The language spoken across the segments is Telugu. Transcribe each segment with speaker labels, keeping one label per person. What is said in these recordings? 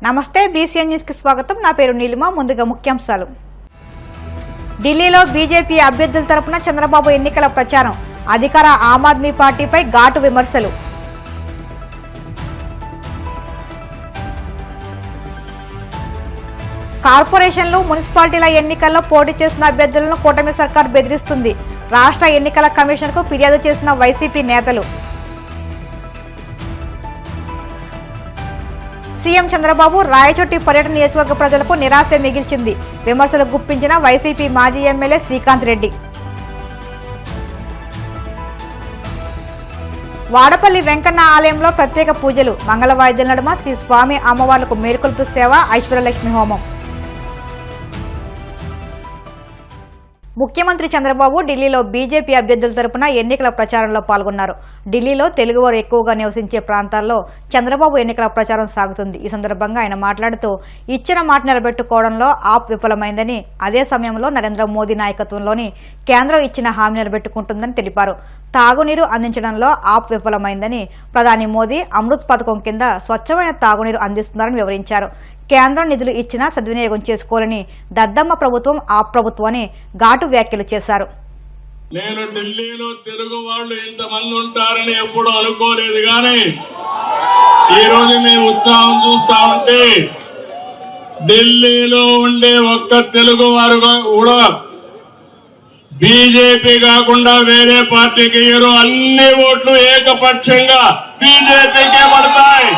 Speaker 1: నమస్తే బీసీఎన్ న్యూస్ కి స్వాగతం। నా పేరు నీలిమ। ముందుగా ముఖ్యాంశాలు। ఢిల్లీలో బీజేపీ అభ్యర్థుల తరపున చంద్రబాబు ఎన్నికల ప్రచారం, అధికార ఆమ్ ఆద్మీ పార్టీపై ఘాటు విమర్శలు। కార్పొరేషన్లు, మున్సిపాలిటీల ఎన్నికల్లో పోటీ చేస్తున్న అభ్యర్థులను కూటమి సర్కార్ బెదిరిస్తుంది। రాష్ట్ర ఎన్నికల కమిషన్కు ఫిర్యాదు చేసిన వైసీపీ నేతలు। సీఎం చంద్రబాబు రాయచోటి పర్యటన నియోజకవర్గ ప్రజలకు నిరాశ మిగిల్చింది। విమర్శలు గుప్పించిన వైసీపీ మాజీ ఎమ్మెల్యే శ్రీకాంత్ రెడ్డి। వాడపల్లి వెంకన్న ఆలయంలో ప్రత్యేక పూజలు, మంగళ వాయిద్యాల నడుమ శ్రీ స్వామి అమ్మవార్లకు మేలుకొల్పు సేవ, ఐశ్వర్యలక్ష్మి హోమం। ముఖ్యమంత్రి చంద్రబాబు ఢిల్లీలో బీజేపీ అభ్యర్థుల తరపున ఎన్నికల ప్రచారంలో పాల్గొన్నారు। ఢిల్లీలో తెలుగువారు ఎక్కువగా నివసించే ప్రాంతాల్లో చంద్రబాబు ఎన్నికల ప్రచారం సాగుతుంది। ఈ సందర్భంగా ఆయన మాట్లాడుతూ ఇచ్చిన మాట నిలబెట్టుకోవడంలో ఆప్ విఫలమైందని, అదే సమయంలో నరేంద్ర మోదీ నాయకత్వంలోని కేంద్రం ఇచ్చిన హామీ నిలబెట్టుకుంటుందని తెలిపారు। తాగునీరు అందించడంలో ఆప్ విఫలమైందని, ప్రధాని మోదీ అమృత్ పథకం కింద స్వచ్ఛమైన తాగునీరు అందిస్తున్నారని వివరించారు। కేంద్రం నిధులు ఇచ్చినా సద్వినియోగం చేసుకోవాలని దద్దమ్మ ప్రభుత్వం ఆప్ ప్రభుత్వం అని ఘాటు వ్యాఖ్యలు చేశారు।
Speaker 2: నేను ఢిల్లీలో తెలుగు వాళ్ళు ఇంతమంది ఉంటారని ఎప్పుడు అనుకోలేదు, కానీ ఈ రోజు మీ ఉత్సాహం చూస్తా ఉంటే ఢిల్లీలో ఉండే ఒక్క తెలుగు వారు కూడా బీజేపీ కాకుండా వేరే పార్టీకి ఇయ్యరు। అన్ని ఓట్లు ఏకపక్షంగా బీజేపీకే పడతాయి।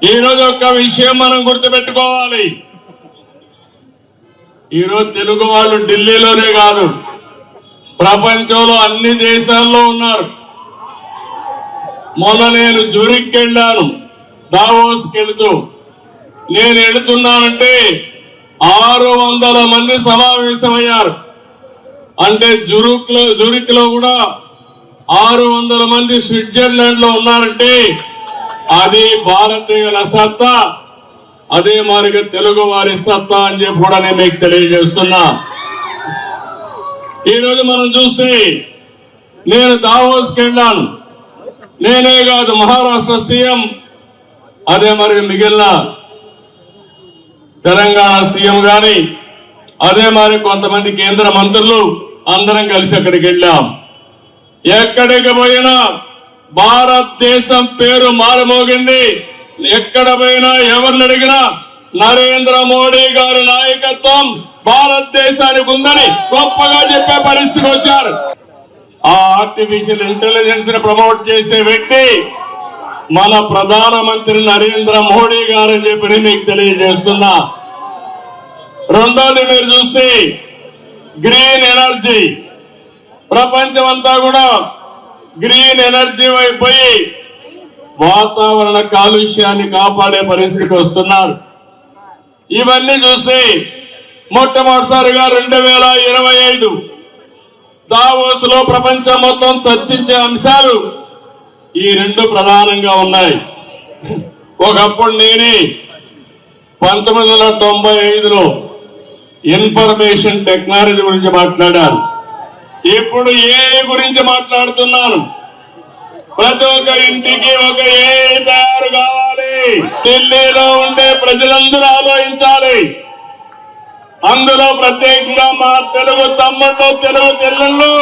Speaker 2: ఈ రోజు ఒక్క విషయం మనం గుర్తుపెట్టుకోవాలి, ఈరోజు తెలుగు వాళ్ళు ఢిల్లీలోనే కాదు, ప్రపంచంలో అన్ని దేశాల్లో ఉన్నారు। మొన్న నేను జూరిక్ వెళ్ళాను, దావోస్కి వెళుతూ నేను వెళుతున్నానంటే 600 మంది సమావేశమయ్యారు। అంటే జూరిక్ లో కూడా 600 మంది స్విట్జర్లాండ్ లో ఉన్నారంటే అది భారతీయుల సత్తా, అదే మారిగా తెలుగు వారి సత్తా అని చెప్పి కూడా నేను మీకు తెలియజేస్తున్నా। ఈరోజు మనం చూస్తే నేను దావోస్కి వెళ్ళాను, నేనే కాదు మహారాష్ట్ర సీఎం, అదే మరి మిగిలిన తెలంగాణ సీఎం గాని, అదే మరి కొంతమంది కేంద్ర మంత్రులు అందరం కలిసి అక్కడికి వెళ్ళాం। ఎక్కడికి పోయినా భారతదేశం పేరు మారుమోగింది। ఎక్కడ పోయినా ఎవరిని అడిగినా నరేంద్ర మోడీ గారి నాయకత్వం భారతదేశానికి ఉందని గొప్పగా చెప్పే పరిస్థితికి వచ్చారు। ఆ ఆర్టిఫిషియల్ ఇంటెలిజెన్స్ ని ప్రమోట్ చేసే వ్యక్తి మన ప్రధానమంత్రి నరేంద్ర మోడీ గారు అని చెప్పి మీకు తెలియజేస్తున్నా। రెండోది మీరు చూస్తే గ్రీన్ ఎనర్జీ, ప్రపంచం అంతా కూడా గ్రీన్ ఎనర్జీ వైపోయి వాతావరణ కాలుష్యాన్ని కాపాడే పరిస్థితికి వస్తున్నారు। ఇవన్నీ చూస్తే మొట్టమొదటిసారిగా 2025 దావోస్ లో ప్రపంచం మొత్తం చర్చించే అంశాలు ఈ రెండు ప్రధానంగా ఉన్నాయి। ఒకప్పుడు నేనే 1995లో ఇన్ఫర్మేషన్ టెక్నాలజీ గురించి మాట్లాడాను, ఇప్పుడు ఏఐ గురించి మాట్లాడుతున్నాను। ప్రతి ఒక్క ఇంటికి ఒక ఏఐ తయారు కావాలి। ఢిల్లీలో ఉండే ప్రజలందరూ ఆలోచించాలి। అందులో ప్రత్యేకంగా మా తెలుగు తమ్ముళ్ళు, తెలుగు చెల్లెళ్ళు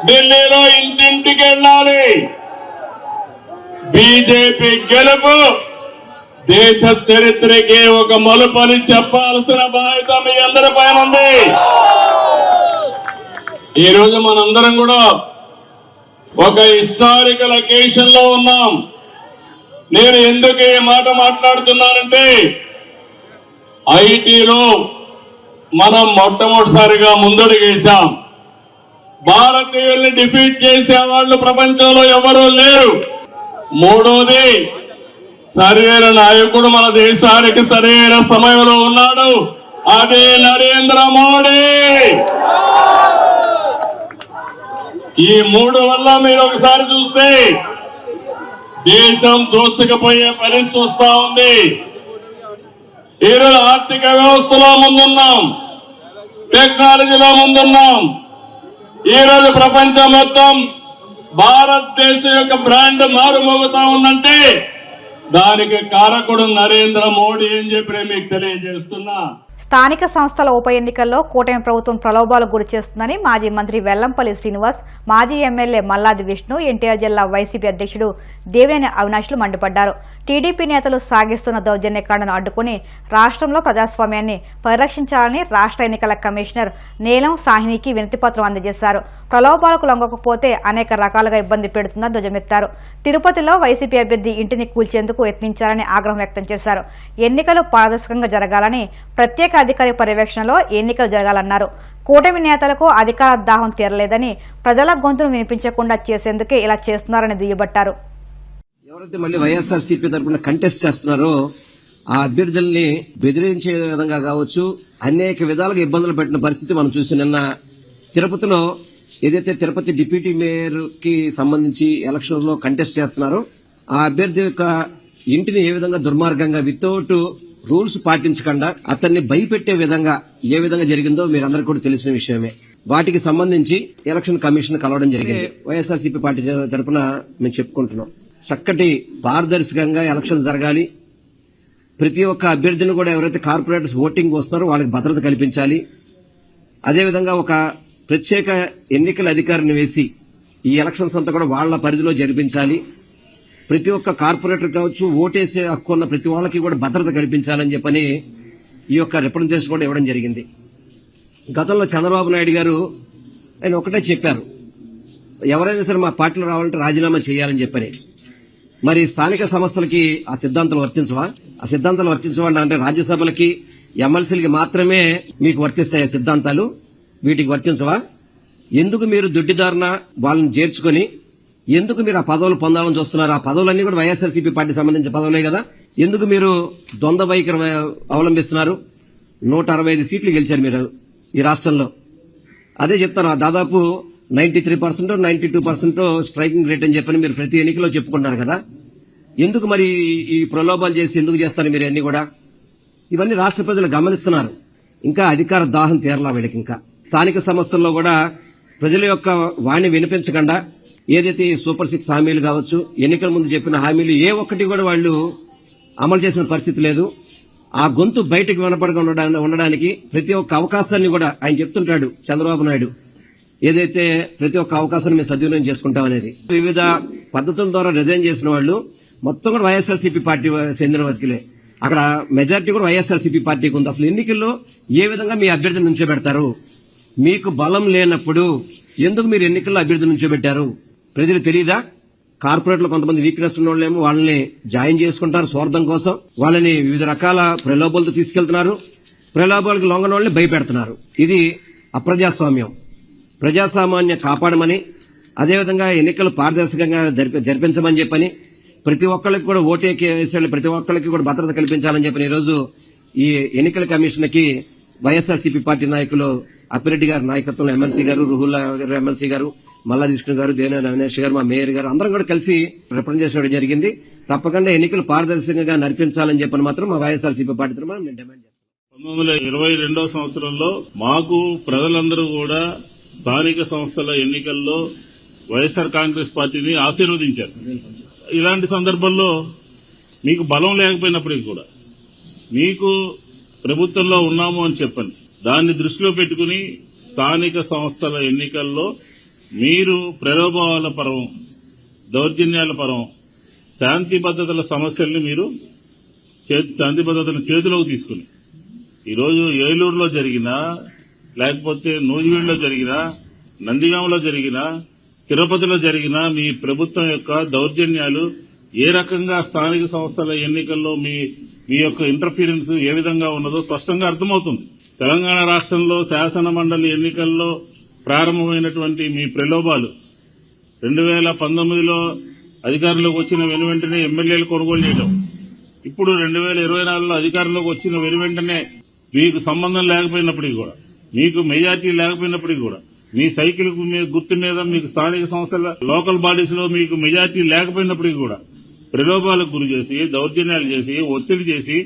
Speaker 2: ఢిల్లీలో ఇంటింటికి వెళ్ళాలి। బీజేపీ గెలుపు దేశ చరిత్రకి ఒక మలుపని చెప్పాల్సిన బాధ్యత మీ అందరి పైన ఉంది। ఈ రోజు మనందరం కూడా ఒక హిస్టారికల్ అకేషన్ లో ఉన్నాం। నేను ఎందుకు ఈ మాట మాట్లాడుతున్నానంటే ఐటీలో మనం మొట్టమొదటిసారిగా ముందడుగేశాం। భారతీయుల్ని డిఫీట్ చేసే వాళ్ళు ప్రపంచంలో ఎవరూ లేరు। మూడోది సరైన నాయకుడు మన దేశానికి సరైన సమయంలో ఉన్నాడు, అదే నరేంద్ర మోడీ। ఈ మూడు వల్ల మీరు ఒకసారి చూస్తే దేశం దోసుకుపోయే పరిస్థితి వస్తా ఉంది। ఈరోజు ఆర్థిక వ్యవస్థలో ముందున్నాం, టెక్నాలజీలో ముందున్నాం। ఈ రోజు ప్రపంచం మొత్తం భారతదేశం యొక్క బ్రాండ్ మారుమోగుతా ఉందంటే దానికి కారకుడు నరేంద్ర మోడీ అని చెప్పి మీకు తెలియజేస్తున్నా.
Speaker 1: స్థానిక సంస్థల ఉప ఎన్నికల్లో కూటమి ప్రభుత్వం ప్రలోభాలకు గురి చేస్తుందని మాజీ మంత్రి వెల్లంపల్లి శ్రీనివాస్, మాజీ ఎమ్మెల్యే మల్లాది విష్ణు, ఎన్టీఆర్ జిల్లా వైసీపీ అధ్యక్షుడు దేవినేని అవినాష్లు మండిపడ్డారు. టీడీపీ నేతలు సాగిస్తున్న దౌర్జన్యకాండను అడ్డుకుని రాష్ట్రంలో ప్రజాస్వామ్యాన్ని పరిరక్షించాలని రాష్ట్ర ఎన్నికల కమిషనర్ నీలం సాహ్నికి వినతిపత్రం అందజేశారు. ప్రలోభాలకు లొంగకపోతే అనేక రకాలుగా ఇబ్బంది పెడుతుందని ధ్వజమెత్తారు. తిరుపతిలో వైసీపీ అభ్యర్థి ఇంటిని కూల్చేందుకు యత్నించాలని ఆగ్రహం వ్యక్తం చేశారు. ఎన్నికలు పారదర్శకంగా జరగాలని, ప్రత్యేక అధికారి పర్యవేక్షణలో ఎన్నికలు జరగాలన్నారు. కూటమి నేతలకు అధికార దాహం తీరలేదని, ప్రజల గొంతును వినిపించకుండా చేసేందుకే ఇలా చేస్తున్నారని దుయ్యబట్టారు.
Speaker 3: ఎవరైతే మళ్ళీ వైఎస్ఆర్సీపీ తరఫున కంటెస్ట్ చేస్తున్నారో ఆ అభ్యర్థుల్ని బెదిరించే విధంగా కావచ్చు, అనేక విధాలుగా ఇబ్బందులు పెట్టిన పరిస్థితి మనం చూసి నిన్న తిరుపతిలో ఏదైతే తిరుపతి డిప్యూటీ మేయర్ కి సంబంధించి ఎలక్షన్ లో కంటెస్ట్ చేస్తున్నారో ఆ అభ్యర్థి యొక్క ఇంటిని ఏ విధంగా దుర్మార్గంగా వితౌట్ రూల్స్ పాటించకుండా అతన్ని భయపెట్టే విధంగా ఏ విధంగా జరిగిందో మీరందరికీ కూడా తెలిసిన విషయమే. వాటికి సంబంధించి ఎలక్షన్ కమిషన్ కలవడం జరిగింది. వైఎస్ఆర్సీపీ పార్టీ తరఫున మేము చెప్పుకుంటున్నాం, చక్కటి పారదర్శకంగా ఎలక్షన్ జరగాలి. ప్రతి ఒక్క అభ్యర్థిని కూడా ఎవరైతే కార్పొరేటర్స్ ఓటింగ్ వస్తారో వాళ్ళకి భద్రత కల్పించాలి. అదేవిధంగా ఒక ప్రత్యేక ఎన్నికల అధికారిని వేసి ఈ ఎలక్షన్స్ అంతా కూడా వాళ్ల పరిధిలో జరిపించాలి. ప్రతి ఒక్క కార్పొరేటర్ కావచ్చు, ఓటేసే హక్కు ఉన్న ప్రతి వాళ్ళకి కూడా భద్రత కల్పించాలని చెప్పని ఈ యొక్క రిప్రజెంటేషన్ కూడా ఇవ్వడం జరిగింది. గతంలో చంద్రబాబు నాయుడు గారు ఆయన ఒకటే చెప్పారు, ఎవరైనా సరే మా పార్టీలో రావాలంటే రాజీనామా చేయాలని చెప్పని. మరి స్థానిక సంస్థలకి ఆ సిద్ధాంతాలు వర్తించవా? ఆ సిద్ధాంతాలు వర్తించవా అంటే రాజ్యసభలకి ఎమ్మెల్సీలకి మాత్రమే మీకు వర్తిస్తాయి సిద్ధాంతాలు, వీటికి వర్తించవా? ఎందుకు మీరు దుడ్డిదారున వాళ్ళని చేర్చుకుని ఎందుకు మీరు ఆ పదవులు పొందాలని చూస్తున్నారు? ఆ పదవులన్నీ కూడా వైఎస్ఆర్సీపీ పార్టీకి సంబంధించిన పదవులే కదా. ఎందుకు మీరు ద్వంద్వ వైఖరి అవలంబిస్తున్నారు? 165 సీట్లు గెలిచారు మీరు ఈ రాష్ట్రంలో. అదే చెప్తారు, దాదాపు 93%, 92% స్ట్రైకింగ్ రేట్ అని చెప్పని మీరు ప్రతి ఎన్నికలో చెప్పుకుంటున్నారు కదా. ఎందుకు మరి ఈ ప్రలోభాలు చేసి ఎందుకు చేస్తారు మీరు అన్ని కూడా? ఇవన్నీ రాష్ట్ర ప్రజలు గమనిస్తున్నారు. ఇంకా అధికార దాహం తీరలా వీళ్ళకి. ఇంకా స్థానిక సంస్థల్లో కూడా ప్రజల యొక్క వాణి వినిపించకుండా ఏదైతే సూపర్ 6 హామీలు కావచ్చు, ఎన్నికల ముందు చెప్పిన హామీలు ఏ ఒక్కటి కూడా వాళ్ళు అమలు చేసిన పరిస్థితి లేదు. ఆ గొంతు బయటకు వినపడకుండా ఉండడానికి ప్రతి ఒక్క అవకాశాన్ని కూడా ఆయన చెప్తుంటాడు చంద్రబాబు నాయుడు, ఏదైతే ప్రతి ఒక్క అవకాశాన్ని మేము సద్వినియోగం చేసుకుంటామనేది. వివిధ పద్ధతుల ద్వారా రిజైన్ చేసిన వాళ్ళు మొత్తం కూడా వైఎస్ఆర్సీపీ పార్టీ చెందిన వ్యక్తులే. అక్కడ మెజారిటీ కూడా వైఎస్ఆర్సీపీ పార్టీకి ఉంది. అసలు ఎన్నికల్లో ఏ విధంగా మీ అభ్యర్థిని నుంచోబెడతారు? మీకు బలం లేనప్పుడు ఎందుకు మీరు ఎన్నికల్లో అభ్యర్థి నుంచోబెట్టారు? ప్రజలు తెలియదా? కార్పొరేట్లో కొంతమంది వీక్నెస్ ఉన్న వాళ్ళేమో వాళ్ళని జాయిన్ చేసుకుంటారు స్వార్థం కోసం, వాళ్ళని వివిధ రకాల ప్రలోభాలతో తీసుకెళ్తున్నారు, ప్రలోభాలకు లొంగన వాళ్ళని భయపెడుతున్నారు. ఇది అప్రజాస్వామ్యం. ప్రజాస్వామ్యాన్ని కాపాడమని, అదేవిధంగా ఎన్నికలు పారదర్శకంగా జరిపించమని చెప్పని, ప్రతి ఒక్కరికి కూడా ఓటేకి వేసే ప్రతి ఒక్కరికి కూడా భద్రత కల్పించాలని చెప్పని ఈరోజు ఈ ఎన్నికల కమిషన్ కి వైఎస్ఆర్సీపీ పార్టీ నాయకులు అప్పిరెడ్డి గారి నాయకత్వంలో ఎమ్మెల్సీ గారు, రుహుల్లా గారు ఎమ్మెల్సీ గారు, మల్లాది విష్ణు గారు, దేవినేని అవినాష్ గారు, మా మేయర్ గారు అందరం కూడా కలిసి రిప్రజెంట్ చేయడం జరిగింది. తప్పకుండా ఎన్నికలు పారదర్శకంగా నడిపించాలని చెప్పని మాత్రం మా వైఎస్ఆర్సీపీ పార్టీ తరఫున మేము డిమాండ్ చేస్తాం.
Speaker 4: 1922 సంవత్సరంలో మాకు ప్రజలందరూ కూడా స్థానిక సంస్థల ఎన్నికల్లో వైఎస్ఆర్ కాంగ్రెస్ పార్టీని ఆశీర్వదించారు. ఇలాంటి సందర్భంలో మీకు బలం లేకపోయినప్పటికీ కూడా మీకు ప్రభుత్వంలో ఉన్నాము అని చెప్పండి, దాన్ని దృష్టిలో పెట్టుకుని స్థానిక సంస్థల ఎన్నికల్లో మీరు ప్రలోభాల పరం, దౌర్జన్యాల పరం, శాంతి భద్రతల సమస్యల్ని మీరు శాంతి భద్రతలను చేతిలోకి తీసుకుని ఈరోజు ఏలూరులో జరిగినా, లేకపోతే నూజివీడులో జరిగినా, నందిగామలో జరిగినా, తిరుపతిలో జరిగినా మీ ప్రభుత్వం యొక్క దౌర్జన్యాలు ఏ రకంగా స్థానిక సంస్థల ఎన్నికల్లో మీ యొక్క ఇంటర్ఫీరెన్స్ ఏ విధంగా ఉన్నదో స్పష్టంగా అర్థమవుతుంది. తెలంగాణ రాష్ట్రంలో శాసన మండలి ఎన్నికల్లో ప్రారంభమైనటువంటి మీ ప్రలోభాలు 2019లో అధికారంలోకి వచ్చిన వెనువెంటనే ఎమ్మెల్యేలు కొనుగోలు చేయడం, ఇప్పుడు 2024లో అధికారంలోకి వచ్చిన వెనువెంటనే మీకు సంబంధం లేకపోయినప్పటికీ కూడా, మీకు మెజార్టీ లేకపోయినప్పటికీ కూడా, మీ సైకిల్ గుర్తు మీద మీకు స్థానిక సంస్థల లోకల్ బాడీస్ లో మీకు మెజార్టీ లేకపోయినప్పటికీ కూడా ప్రలోభాలకు గురి చేసి, దౌర్జన్యాలు చేసి, ఒత్తిడి చేసి,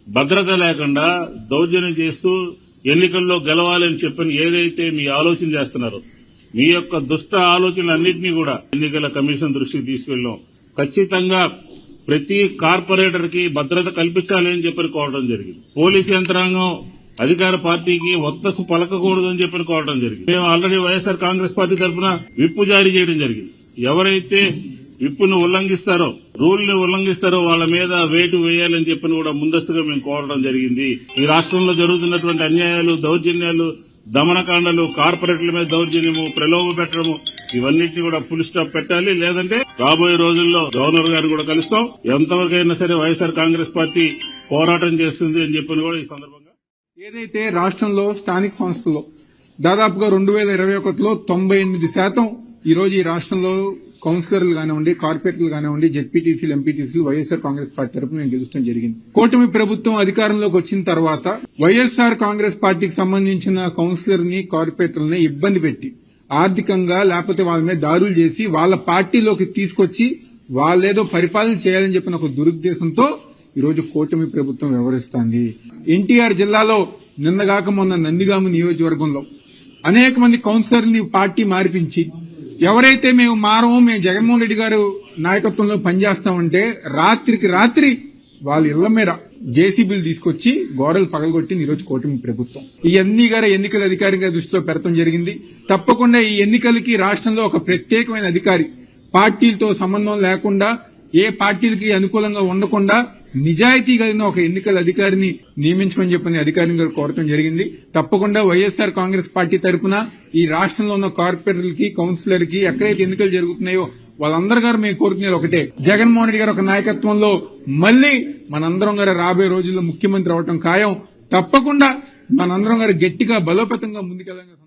Speaker 4: భద్రత లేకుండా దౌర్జన్యం చేస్తూ ఎన్నికల్లో గెలవాలని చెప్పని ఏదైతే మీ ఆలోచన చేస్తున్నారో మీ యొక్క దుష్ట ఆలోచనలన్నింటినీ కూడా ఎన్నికల కమిషన్ దృష్టికి తీసుకెళ్ళాం. ఖచ్చితంగా ప్రతి కార్పొరేటర్ కి భద్రత కల్పించాలి అని చెప్పి కోరడం జరిగింది. పోలీసు యంత్రాంగం అధికార పార్టీకి ఒత్తసు పలకకూడదు అని చెప్పి కోరడం జరిగింది. మేము ఆల్రెడీ వైఎస్ఆర్ కాంగ్రెస్ పార్టీ తరఫున విప్పు జారీ చేయడం జరిగింది. ఎవరైతే విప్పును ఉల్లంఘిస్తారో, రూల్ ని ఉల్లంఘిస్తారో వాళ్ళ మీద వేటు వేయాలని చెప్పి కూడా ముందస్తుగా మేము కోరడం జరిగింది. ఈ రాష్ట్రంలో జరుగుతున్నటువంటి అన్యాయాలు, దౌర్జన్యాలు, దమనకాండలు, కార్పొరేట్ల మీద దౌర్జన్యము, ప్రలోభ పెట్టడము, ఇవన్నిటిని కూడా ఫుల్ స్టాప్ పెట్టాలి. లేదంటే రాబోయే రోజుల్లో గవర్నర్ గారిని కూడా కలుస్తాం. ఎంతవరకైనా సరే వైఎస్ఆర్ కాంగ్రెస్ పార్టీ పోరాటం చేస్తుంది అని చెప్పి కూడా ఈ సందర్భంగా
Speaker 5: ఏదైతే రాష్ట్రంలో స్థానిక సంస్థల్లో దాదాపుగా 2021లో 98% ఈరోజు ఈ రాష్ట్రంలో కౌన్సిలర్లు కానివ్వండి, కార్పొరేటర్లు కానివ్వండి, జెడ్పీటీసీలు, ఎంపీటీసీలు వైఎస్ఆర్ కాంగ్రెస్ పార్టీ తరఫున గెలుచడం జరిగింది. కూటమి ప్రభుత్వం అధికారంలోకి వచ్చిన తర్వాత వైఎస్ఆర్ కాంగ్రెస్ పార్టీకి సంబంధించిన కౌన్సిలర్ ని, కార్పొరేటర్లని ఇబ్బంది పెట్టి ఆర్థికంగా లేకపోతే వాళ్ళ మీద దాడులు చేసి వాళ్ళ పార్టీలోకి తీసుకొచ్చి వాళ్ళేదో పరిపాలన చేయాలని చెప్పిన ఒక దురుద్దేశంతో ఈరోజు కూటమి ప్రభుత్వం వ్యవహరిస్తోంది. ఎన్టీఆర్ జిల్లాలో నిన్నగాక మొన్న నందిగామ నియోజకవర్గంలో అనేక మంది కౌన్సిలర్ని పార్టీ మార్పించి ఎవరైతే మేము మారమో, మేము జగన్మోహన్ రెడ్డి గారు నాయకత్వంలో పనిచేస్తామంటే రాత్రికి రాత్రి వాళ్ళ ఇళ్ల మీద జేసీబీలు తీసుకొచ్చి గోడలు పగలగొట్టి ఈరోజు కూటమి ప్రభుత్వం ఇవన్నీ గారు ఎన్నికల అధికారిగా దృష్టిలో పెట్టడం జరిగింది. తప్పకుండా ఈ ఎన్నికలకి రాష్ట్రంలో ఒక ప్రత్యేకమైన అధికారి, పార్టీలతో సంబంధం లేకుండా, ఏ పార్టీలకి అనుకూలంగా ఉండకుండా నిజాయితీ కలిగిన ఒక ఎన్నికల అధికారిని నియమించమని చెప్పని అధికారిని గారు కోరటం జరిగింది. తప్పకుండా వైఎస్ఆర్ కాంగ్రెస్ పార్టీ తరఫున ఈ రాష్ట్రంలో ఉన్న కార్పొరేటర్లకి, కౌన్సిలర్కి ఎక్కడైతే ఎన్నికలు జరుగుతున్నాయో వాళ్ళందరూ గారు మేము కోరుకునేది ఒకటే, జగన్మోహన్ రెడ్డి గారు ఒక నాయకత్వంలో మళ్లీ మనందరం గారు రాబోయే రోజుల్లో ముఖ్యమంత్రి అవడం ఖాయం. తప్పకుండా మనందరం గారు గట్టిగా బలోపేతంగా ముందుకెళ్లాలని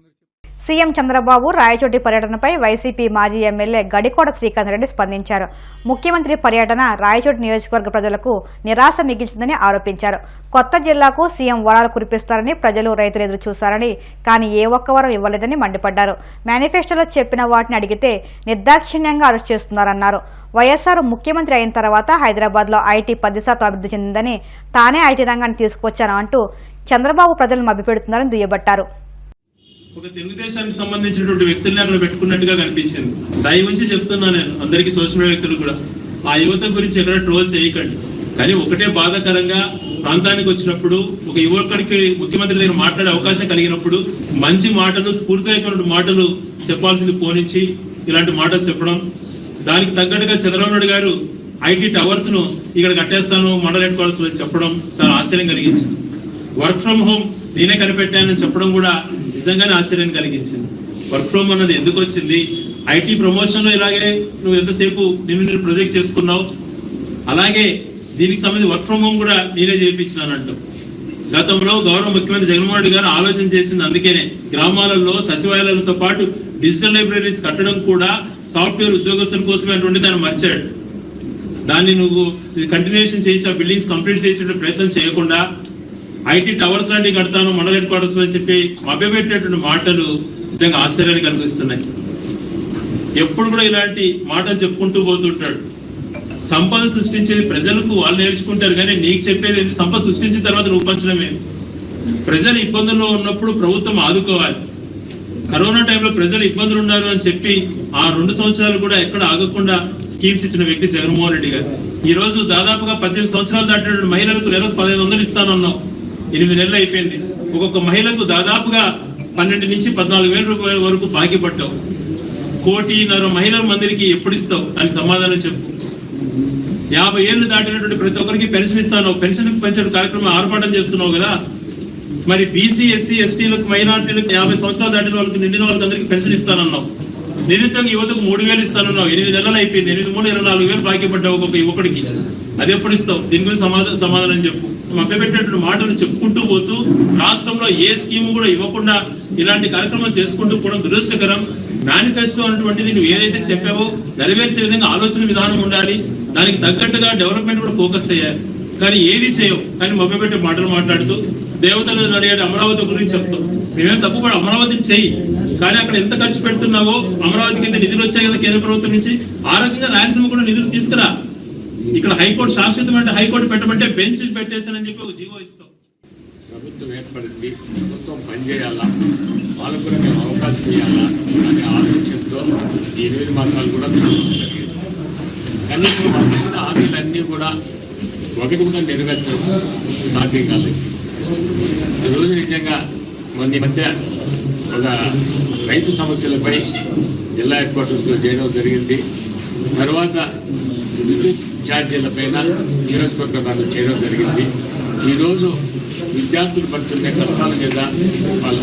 Speaker 1: సీఎం చంద్రబాబు రాయచోటి పర్యటనపై వైసీపీ మాజీ ఎమ్మెల్యే గడికోట శ్రీకాంత్ రెడ్డి స్పందించారు. ముఖ్యమంత్రి పర్యటన రాయచోటి నియోజకవర్గ ప్రజలకు నిరాశ మిగిల్చిందని ఆరోపించారు. కొత్త జిల్లాకు సీఎం వరాలు కురిపిస్తారని ప్రజలు, రైతులు ఎదురు చూశారని, కానీ ఏ ఒక్క వరం ఇవ్వలేదని మండిపడ్డారు. మేనిఫెస్టోలో చెప్పిన వాటిని అడిగితే నిర్దాక్షిణ్యంగా అరెస్ట్ చేస్తున్నారన్నారు. వైఎస్ఆర్ ముఖ్యమంత్రి అయిన తర్వాత హైదరాబాద్లో ఐటీ 10% అభివృద్ధి చెందిందని, తానే ఐటీ రంగాన్ని తీసుకొచ్చాను అంటూ చంద్రబాబు ప్రజలను మభ్యపెడుతున్నారని దుయ్యబట్టారు.
Speaker 6: ఒక తెలుగుదేశానికి సంబంధించినటువంటి వ్యక్తుల్ని అక్కడ పెట్టుకున్నట్టుగా కనిపించింది. దయ ఉంచి చెప్తున్నా నేను అందరికీ, సోషల్ మీడియా వ్యక్తులు కూడా, ఆ యువత గురించి ఎక్కడ ట్రోల్ చేయకండి. కానీ ఒకటే బాధాకరంగా, ప్రాంతానికి వచ్చినప్పుడు ఒక యువకుడికి ముఖ్యమంత్రి దగ్గర మాట్లాడే అవకాశం కలిగినప్పుడు మంచి మాటలు, స్ఫూర్తిదాయకమైన మాటలు చెప్పాల్సింది పోనించి ఇలాంటి మాటలు చెప్పడం, దానికి తగ్గట్టుగా చంద్రబాబు నాయుడు గారు ఐటీ టవర్స్ ను ఇక్కడ కట్టేస్తాను, మండల హెడ్ క్వార్టర్స్ లో చెప్పడం చాలా ఆశ్చర్యం కలిగించింది. వర్క్ ఫ్రం హోమ్ నేనే కనిపెట్టానని చెప్పడం కూడా నిజంగానే ఆశ్చర్యం కలిగించింది. వర్క్ ఫ్రమ్ అన్నది ఎందుకు వచ్చింది? ఐటీ ప్రమోషన్ లో ఇలాగే నువ్వు ఎంతసేపు నిన్ను ప్రొజెక్ట్ చేసుకున్నావు, అలాగే దీనికి సంబంధించి వర్క్ ఫ్రమ్ హోమ్ కూడా నేనే చేయించినానంటూ గతంలో గౌరవ ముఖ్యమంత్రి జగన్మోహన్ రెడ్డి గారు ఆలోచన చేసింది. అందుకనే గ్రామాలలో సచివాలయాలతో పాటు డిజిటల్ లైబ్రరీస్ కట్టడం కూడా సాఫ్ట్వేర్ ఉద్యోగస్తుల కోసమే అటువంటి దాన్ని మర్చాడు. దాన్ని నువ్వు కంటిన్యూషన్ చేయించి ఆ బిల్డింగ్స్ కంప్లీట్ చేయించే ప్రయత్నం చేయకుండా ఐటీ టవర్స్ లాంటివి కడతాను, మండల హెడ్ క్వార్టర్స్ అని చెప్పి మభ్యపెట్టేటువంటి మాటలు నిజంగా ఆశ్చర్యాన్ని కలిగిస్తున్నాయి. ఎప్పుడు కూడా ఇలాంటి మాటలు చెప్పుకుంటూ పోతుంటాడు. సంపద సృష్టించేది ప్రజలకు వాళ్ళు నేర్చుకుంటారు, కానీ నీకు చెప్పేది సంపద సృష్టించిన తర్వాత నువ్వు పంచడమే. ప్రజలు ఇబ్బందుల్లో ఉన్నప్పుడు ప్రభుత్వం ఆదుకోవాలి. కరోనా టైంలో ప్రజలు ఇబ్బందులు ఉన్నారు అని చెప్పి ఆ 2 సంవత్సరాలు కూడా ఎక్కడ ఆగకుండా స్కీమ్స్ ఇచ్చిన వ్యక్తి జగన్మోహన్ రెడ్డి గారు. ఈ రోజు దాదాపుగా 18 సంవత్సరాలు దాటిన మహిళలకు నెలకు 1500 ఇస్తానన్నావు. 8 నెలలు అయిపోయింది. ఒక్కొక్క మహిళకు దాదాపుగా 12 నుంచి 14,000 రూపాయల వరకు బాకీ పట్టావు. 1,50,00,000 మహిళల మందికి ఎప్పుడు ఇస్తావు? దానికి సమాధానం చెప్పు. 50 ఏళ్లు దాటినటువంటి ప్రతి ఒక్కరికి పెన్షన్ ఇస్తాను, పెన్షన్ పెంచడం కార్యక్రమం ఆర్పాటం చేస్తున్నావు కదా. మరి బీసీ, ఎస్సీ, ఎస్టీలకు, మైనార్టీలకు, 50 సంవత్సరాలు దాటిన వాళ్ళకి, నిండిన వాళ్ళకి అందరికీ పెన్షన్ ఇస్తానన్నావు. నిరుద్యోగ యువతకు 3,000 ఇస్తానన్నావు. 8 నెలలు అయిపోయింది. 8,324,000 బాకీ పడ్డావు ఒక్కొక్క యువకుడికి. అది ఎప్పుడు ఇస్తావు? దీని గురించి సమాధానం చెప్పు. మభ్యపెట్టేటువంటి మాటలు చెప్పుకుంటూ పోతూ రాష్ట్రంలో ఏ స్కీమ్ కూడా ఇవ్వకుండా ఇలాంటి కార్యక్రమం చేసుకుంటూ పోవడం దురదృష్టకరం. మేనిఫెస్టో అన్నటువంటిది నువ్వు ఏదైతే చెప్పావో నెరవేర్చే విధంగా ఆలోచన విధానం ఉండాలి. దానికి తగ్గట్టుగా డెవలప్మెంట్ కూడా ఫోకస్ చేయాలి. కానీ ఏది చేయవు. కానీ మభ్యపెట్టే మాటలు మాట్లాడుతూ దేవతలను అడిగాడు అమరావతి గురించి చెప్తాం. మేమేం తప్పుపడి అమరావతిని చెయ్యి, కానీ అక్కడ ఎంత ఖర్చు పెడుతున్నావో, అమరావతికి ఎంత నిధులు వచ్చాయి కదా కేంద్ర ప్రభుత్వం నుంచి, ఆ రకంగా రాయలసీమ కూడా నిధులు తీసుకురా. ఇక్కడ హైకోర్టు శాశ్వతమైన హైకోర్టు పెట్టమంటే బెంచ్ పెట్టేశానని చెప్పి ఒక జీవో ఇస్తాం.
Speaker 2: ప్రభుత్వం ఏర్పడింది, ప్రభుత్వం పనిచేయాలా, వాళ్ళకు కూడా మేము అవకాశం ఇవ్వాలా అనే ఆలోచనతో ఈ 8 మాసాలు కూడా జరిగింది. కనీసం వాళ్ళు ఇచ్చిన హామీలన్నీ కూడా ఒకటి కూడా నెరవేర్చడం సాధ్యం కాలేదు. ఈరోజు నిజంగా మొన్న మధ్య ఒక రైతు సమస్యలపై జిల్లా హెడ్ క్వార్టర్స్లో చేయడం జరిగింది. తర్వాత విద్యుత్ ఛార్జీల పైన నియోజకవర్గాలు చేయడం జరిగింది. ఈరోజు విద్యార్థులు పడుతున్న కష్టాల మీద వాళ్ళ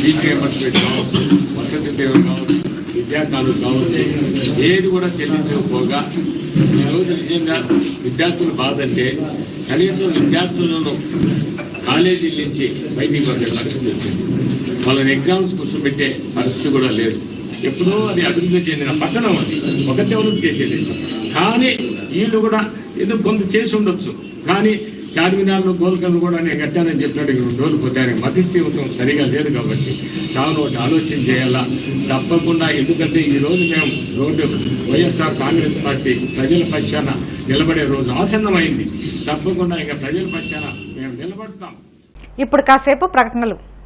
Speaker 2: ఫీజు రియంబర్స్మెంట్ కావచ్చు, వసతి దీవెన కావచ్చు, విద్యాకాలు కావచ్చు, ఏది కూడా చెల్లించకపోగా ఈరోజు నిజంగా విద్యార్థులు బాధంటే కనీసం విద్యార్థులను కాలేజీల నుంచి బయటికి పంపే పరిస్థితి వచ్చింది. వాళ్ళని ఎగ్జామ్స్ కూర్చోబెట్టే పరిస్థితి కూడా లేదు. ఎప్పుడో అది అభివృద్ధి చెందిన పట్టణం, అది ఒకటే అభివృద్ధి చేసేది. కానీ వీళ్ళు కూడా ఏదో కొంత చేసి ఉండొచ్చు, కానీ చార్మినార్లో గోల్కొండ కూడా నేను కట్టానని చెప్పినట్టు 2 రోజులు పొద్దాను. మతిస్థిమితం సరిగా లేదు కాబట్టి కావున ఒకటి ఆలోచన చేయాలా తప్పకుండా. ఎందుకంటే ఈరోజు మేము రోడ్డు వైఎస్ఆర్ కాంగ్రెస్ పార్టీ ప్రజల పక్షాన నిలబడే రోజు ఆసన్నమైంది. తప్పకుండా ఇంకా ప్రజల పక్షాన మేము నిలబడతాం.
Speaker 1: ఇప్పుడు కాసేపు ప్రకటనలు.